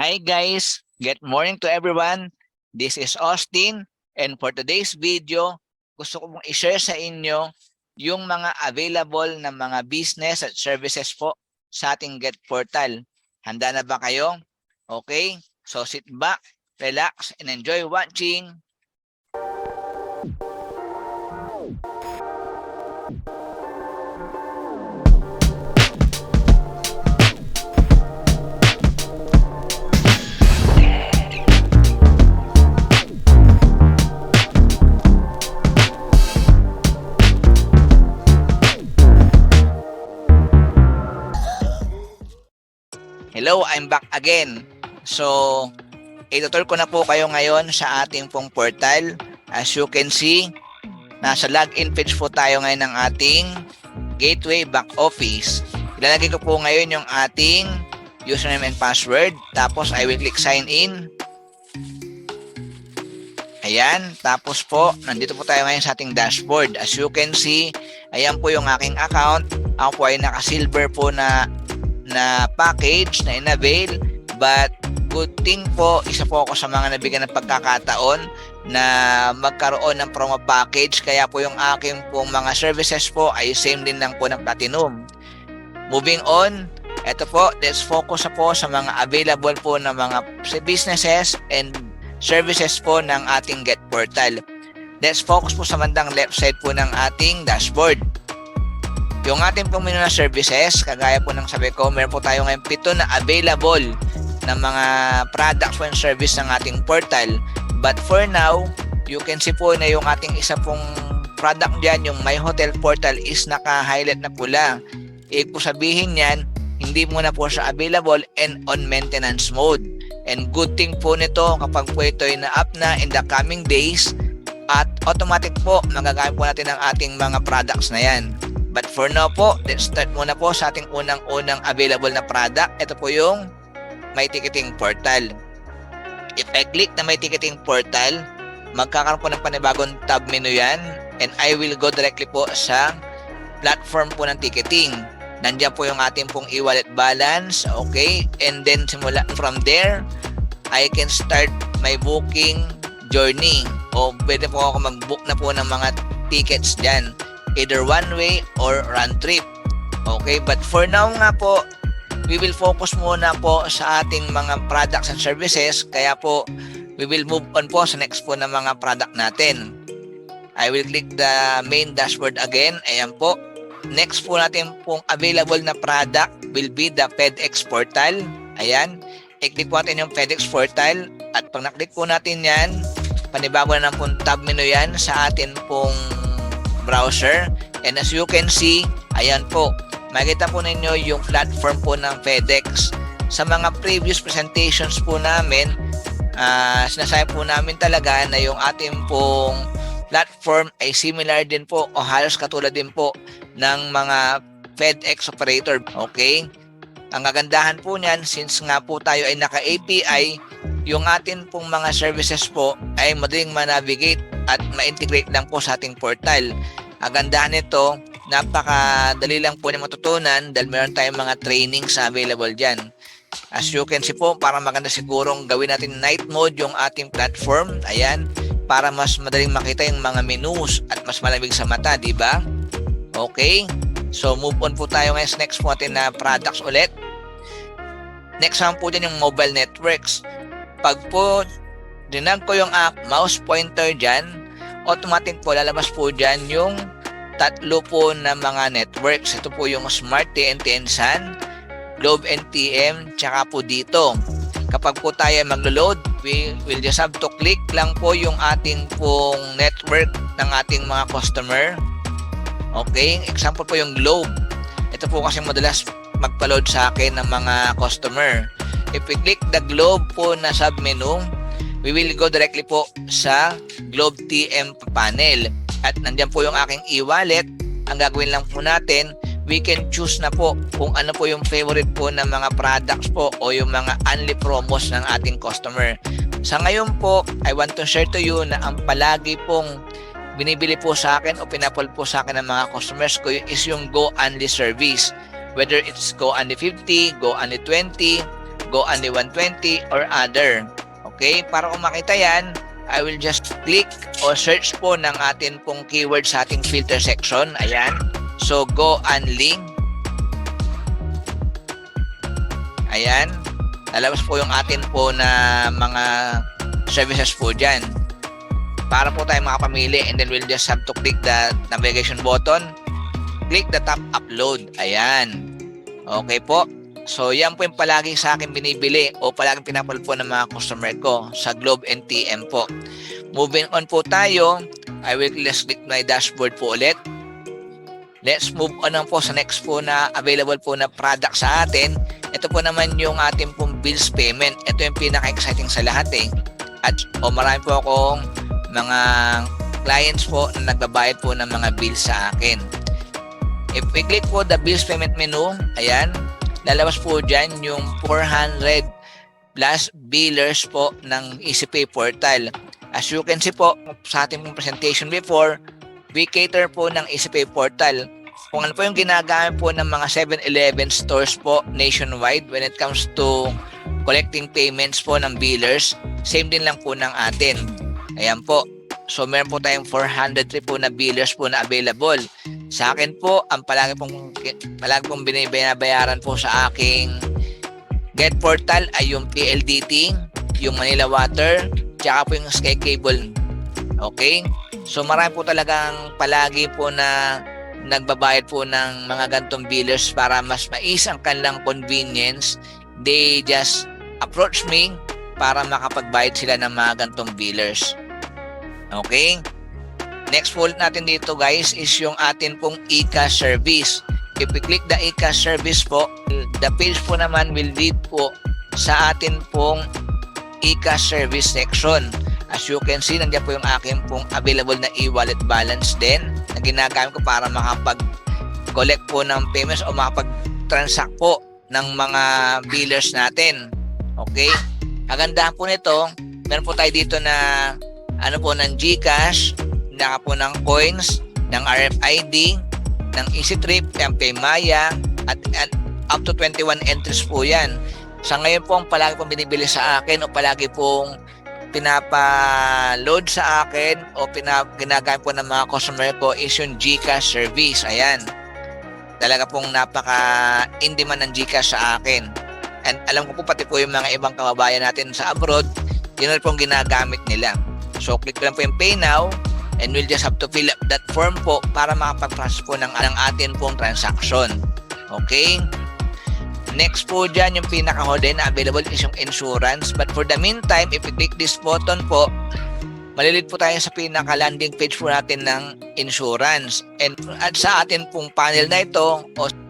Hi guys, good morning to everyone. This is Austin and for today's video, gusto ko pong i-share sa inyo yung mga available na mga business at services po sa ating Get Portal. Handa na ba kayo? Okay, so sit back, relax, and enjoy watching. Hello, I'm back again. So, itutur ko na po kayo ngayon sa ating pong portal. As you can see, nasa login page po tayo ngayon ng ating Gateway Back Office. Ilalagay ko po ngayon yung ating username and password. Tapos, I will click sign in. Ayan. Tapos po, nandito po tayo ngayon sa ating dashboard. As you can see, ayan po yung aking account. Ako po ay naka-silver po na package na in-avail, but good thing po, isa po ako sa mga nabigyan ng pagkakataon na magkaroon ng promo package, kaya po yung aking pong mga services po ay same din lang po ng Platinum. Moving on, eto po, let's focus po sa mga available po na mga businesses and services po ng ating Get Portal. Let's focus po sa bandang left side po ng ating dashboard. Yung ating pong menu na services, kagaya po ng sabi ko, meron po tayo ngayon 7 na available na mga products and service ng ating portal. But for now, you can see po na yung ating isa pong product dyan, yung My Hotel Portal is naka-highlight na pula. Ibig po sabihin yan, hindi mo na po siya available and on maintenance mode. And good thing po nito kapag po ito ay na-up na in the coming days, at automatic po magagamit po natin ang ating mga products na yan. But for now po, let's start muna po sa ating unang-unang available na product. Ito po yung My Ticketing Portal. If I click na My Ticketing Portal, magkakaroon po ng panibagong tab menu yan. And I will go directly po sa platform po ng ticketing. Nandiyan po yung ating pong e-wallet balance. Okay? And then simula from there, I can start my booking journey. O pwede po ako mag-book na po ng mga tickets dyan. Either one way or round trip. Okay, but for now nga po, we will focus muna po sa ating mga products and services, kaya po we will move on po sa next po na mga product natin. I will click the main dashboard again. Ayan po. Next po natin pong available na product will be the FedEx Portal. Ayan. I-click po natin yung FedEx Portal, at pag na-click po natin yan, panibago na ng pong tab menu yan sa atin pong browser. And as you can see, ayan po, makikita po ninyo yung platform po ng FedEx. Sa mga previous presentations po namin, sinasabi po namin talaga na yung ating pong platform ay similar din po o halos katulad din po ng mga FedEx operator. Okay? Ang kagandahan po niyan, since nga po tayo ay naka-API, yung atin pong mga services po ay madaling ma-navigate at ma-integrate lang po sa ating portal. Ang gandahan nito, napakadali lang po na matutunan dahil meron tayong mga trainings available dyan. As you can see po, para maganda sigurong gawin natin night mode yung ating platform. Ayan, para mas madaling makita yung mga menus at mas malamig sa mata, di ba? Okay, so move on po tayo ngayon sa next po natin na products ulit. Next naman po dyan yung mobile networks. Pag po dinag ko yung mouse pointer dyan, automatic po lalabas po dyan yung tatlo po na mga networks. Ito po yung Smart TNT and Sun, Globe NTM, tsaka po dito. Kapag po tayo maglo-load, we will just have to click lang po yung ating pong network ng ating mga customer. Okay, example po yung Globe. Ito po kasi madalas magpa-load sa akin ng mga customer. If we click the Globe po na sub-menu, we will go directly po sa Globe TM panel. At nandiyan po yung aking e-wallet. Ang gagawin lang po natin, we can choose na po kung ano po yung favorite po ng mga products po o yung mga only promos ng ating customer. Sa ngayon po, I want to share to you na ang palagi pong binibili po sa akin o pinapol po sa akin ng mga customers ko is yung Go Only service. Whether it's Go Only 50, Go Only 20, Go Only 120, or Other. Okay, para kung makita yan, I will just click o search po ng atin pong keyword sa ating filter section. Ayan. So, Go Only. Ayan. Lalabas po yung atin po na mga services po dyan. Para po tayo makapamili, and then we'll just have to click the navigation button. Click the top upload. Ayan. Okay po. So, yan po yung palagi sa akin binibili o palaging pinapal po ng mga customer ko sa Globe and TM po. Moving on po tayo, I will click my dashboard po ulit. Let's move on po sa next po na available po na product sa atin. Ito po naman yung ating pong bills payment. Ito yung pinaka-exciting sa lahat eh. At marami po akong mga clients po na nagbabayad po ng mga bills sa akin. If we click po the bills payment menu, ayan, lalabas po dyan yung 400 plus billers po ng EasyPay portal. As you can see po, sa ating presentation before, we cater po ng EasyPay portal. Kung ano po yung ginagamit po ng mga 7-Eleven stores po nationwide when it comes to collecting payments po ng billers, same din lang po ng atin. Ayan po. So, meron po tayong 403 po na billers po na available. Sa akin po, ang palagi pong binabayaran po sa aking Get portal ay yung PLDT, yung Manila Water, tsaka po yung Sky Cable. Okay? So, marami po talagang palagi po na nagbabayad po ng mga gantong billers para mas mais ang kanilang convenience. They just approach me para makapagbayad sila ng mga gantong billers. Okay? Next po natin dito guys is yung atin pong e-cash service. If we click the e-cash service po, the page po naman will lead po sa atin pong e-cash service section. As you can see, nandiyan po yung akin pong available na e-wallet balance din na ginagamit ko para makapag-collect po ng payments o makapag-transact po ng mga billers natin. Okay? Kagandahan po nito, meron po tayo dito na ng GCash, naka po ng coins, ng RFID, ng EasyTrip, ng Paymaya, at up to 21 entries po yan. Sa ngayon po, ang palagi pong binibili sa akin o palagi pong pinapa-load sa akin o ginagamit po ng mga customer ko is yung GCash service. Ayan. Talaga pong napaka-in-demand ng GCash sa akin. And alam ko po pati po yung mga ibang kababayan natin sa abroad, yun na pong ginagamit nila. So, click lang po yung Pay Now and we'll just have to fill up that form po para makapag-process po ng atin pong transaction. Okay? Next po dyan, yung pinakahuli na available is yung insurance. But for the meantime, if you click this button po, malilid po tayo sa pinaka-landing page po natin ng insurance. And at sa atin pong panel na ito,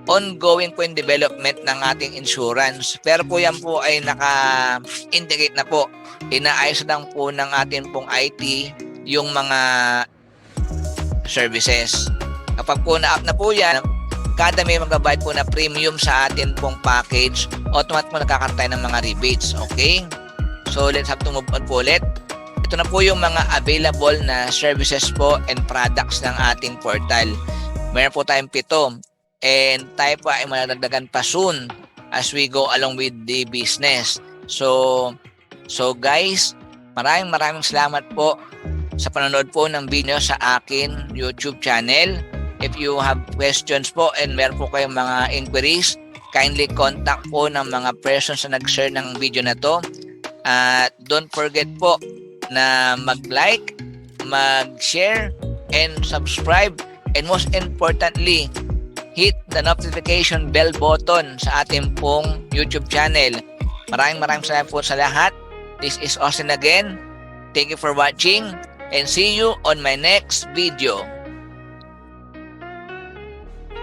ongoing po yung development ng ating insurance. Pero po yan po ay naka-indicate na po. Inaayos lang po ng atin pong IT yung mga services. Kapag po na-up na po yan, kada may magbabayad po na premium sa atin pong package, automatic po nagkakaroon tayo ng mga rebates. Okay? So, let's have to move on po ulit. Ito na po yung mga available na services po and products ng ating portal. Meron po tayong 7. And tayo po ay madagdagan pa soon as we go along with the business. So guys, maraming salamat po sa panonood po ng video sa akin YouTube channel. If you have questions po and meron po kayong mga inquiries, kindly contact po ng mga persons na nag-share ng video na to. Don't forget po na mag-like, mag-share, and subscribe. And most importantly, hit the notification bell button sa ating pong YouTube channel. Maraming salamat po sa lahat. This is Austin again. Thank you for watching and see you on my next video.